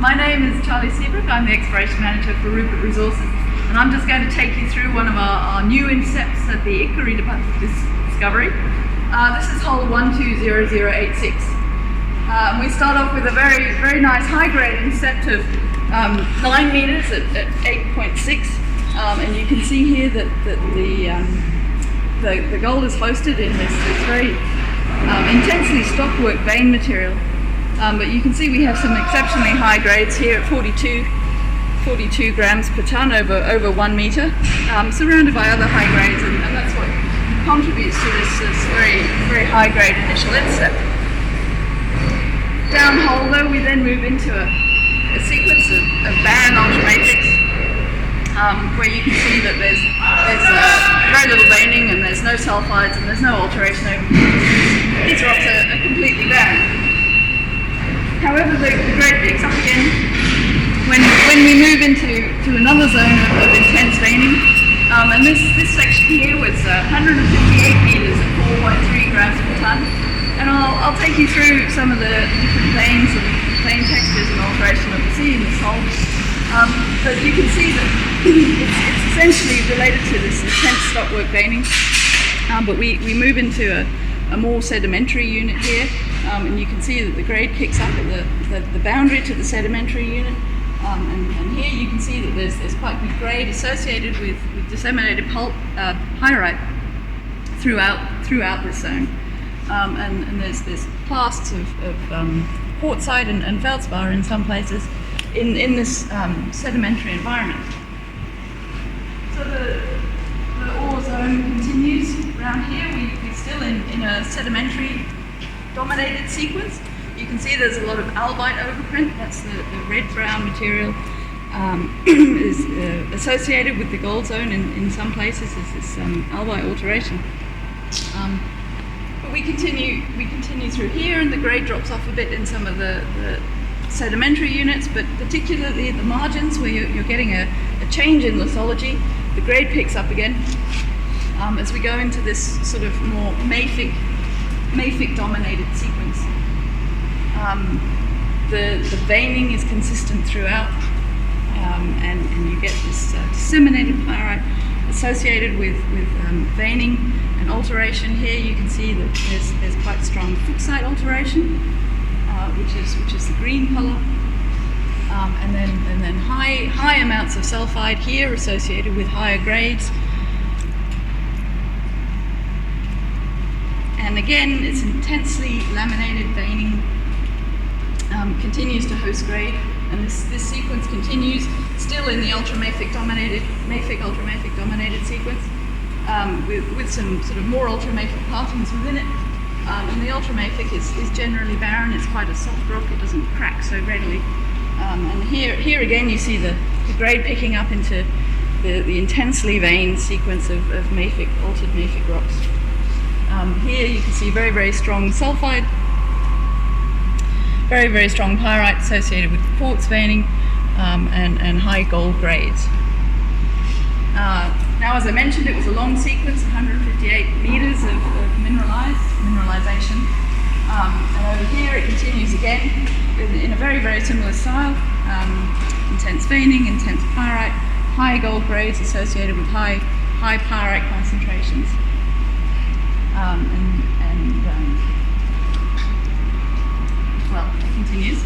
My name is Charlie Seabrook. I'm the Exploration Manager for Rupert Resources, and I'm just going to take you through one of our new intercepts at the Ikkari discovery. This is hole 120086. We start off with a very nice high-grade intercept of 9 meters at 8.6, and you can see here that the gold is hosted in this very intensely stockwork vein material. But you can see we have some exceptionally high grades here at 42 grams per ton over 1 meter, surrounded by other high grades, and that's what contributes to this very high grade initial intercept. Downhole though, we then move into a sequence of band ultramafics, where you can see that there's very little veining, and there's no sulfides, and there's no alteration over these rocks are completely barren. However, the grade picks up again when we move into another zone of intense veining, and this section here was 158 meters at 4.3 grams per ton. And I'll take you through some of the different veins and vein textures and alteration that we see in this hole. But you can see that it's essentially related to this intense stockwork veining. But we move into a more sedimentary unit here, and you can see that the grade kicks up at the boundary to the sedimentary unit. And here you can see that there's quite good grade associated with disseminated pyrite throughout this zone. And there's plasts of quartzite and feldspar in some places in this sedimentary environment. So the ore zone continues around here. We're still in a sedimentary dominated sequence. You can see there's a lot of albite overprint. That's the red-brown material is associated with the gold zone in some places. Is this albite alteration. But we continue through here, and the grade drops off a bit in some of the sedimentary units, but particularly at the margins where you're getting a change in lithology, the grade picks up again as we go into this sort of more mafic dominated sequence. The veining is consistent throughout, and you get this disseminated pyrite associated with veining and alteration. Here you can see that there's quite strong fuchsite alteration, which is the green color, and then high amounts of sulfide here associated with higher grades. And again, it's intensely laminated veining continues to host grade, and this sequence continues still in the ultramafic dominated sequence, with some sort of more ultramafic partings within it. And the ultramafic is generally barren. It's quite a soft rock. It doesn't crack so readily. And here again you see the grade picking up into the intensely veined sequence of altered mafic rocks. Here you can see very strong sulfide, very strong pyrite associated with quartz veining, and high gold grades. Now, as I mentioned, it was a long sequence, 158 meters of mineralization. And over here it continues again in a very similar style. Intense veining, intense pyrite, high gold grades associated with high pyrite concentrations. Well, it continues.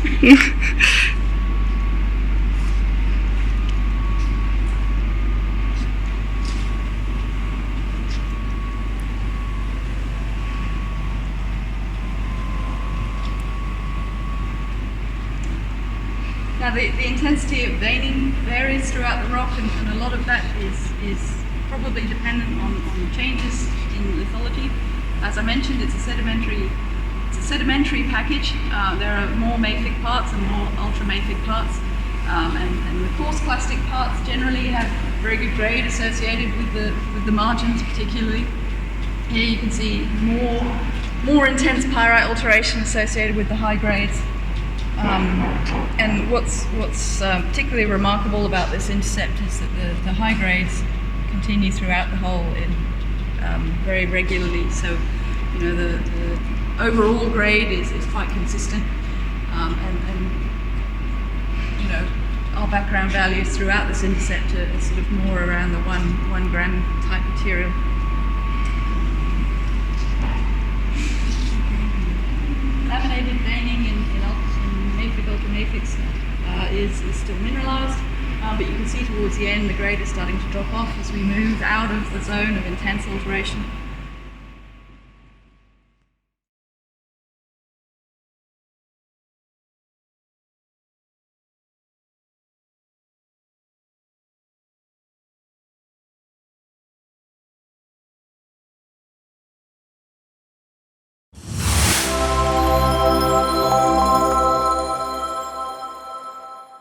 Now the intensity of veining varies throughout the rock, and a lot of that is probably dependent on changes in lithology. As I mentioned, it's a sedimentary package. There are more mafic parts and more ultramafic parts, and the coarse clastic parts generally have very good grade associated with the margins, particularly. Here you can see more intense pyrite alteration associated with the high grades. And what's particularly remarkable about this intercept is that the high grades continue throughout the hole very regularly. So, you know, the overall grade is quite consistent, and our background values throughout this intercept are sort of more around the 1 gram type material. Laminated veining in mafic ultramafics is still mineralized, but you can see towards the end the grade is starting to drop off as we move out of the zone of intense alteration.